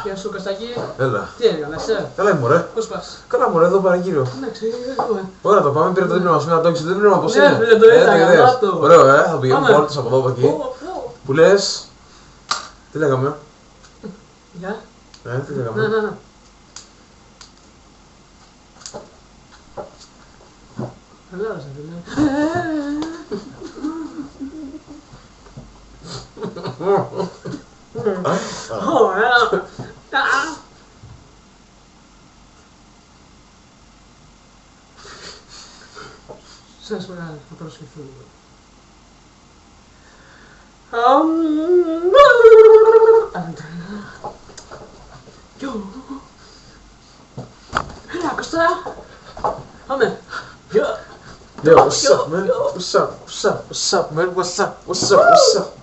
Γεια σου Κωστάκη. Έλα. Τι έκανες, Καλά είμαι, μωρέ. Πώς πας? Καλά, μωρέ, εδώ παραγγείλω. Εντάξει, εγώ. Ωραία, το πάμε. Πήρε το δίπλωμα σου να το έχεις. Το δίπλωμα πώς είναι. Ναι, φίλε, το είδα, γαμάτο. Ωραίο, θα πηγαίνουμε όλους από εδώ από εκεί. Που λες. Τι λέγαμε. Γεια. Τι λέγαμε. Να. Καλά, σε Ωραία. Σας παρακαλώ, θα προσχεθώ λίγο. Έλα, Κωστά. Πάμε. Yo, what's up, man? What's up, man? What's up?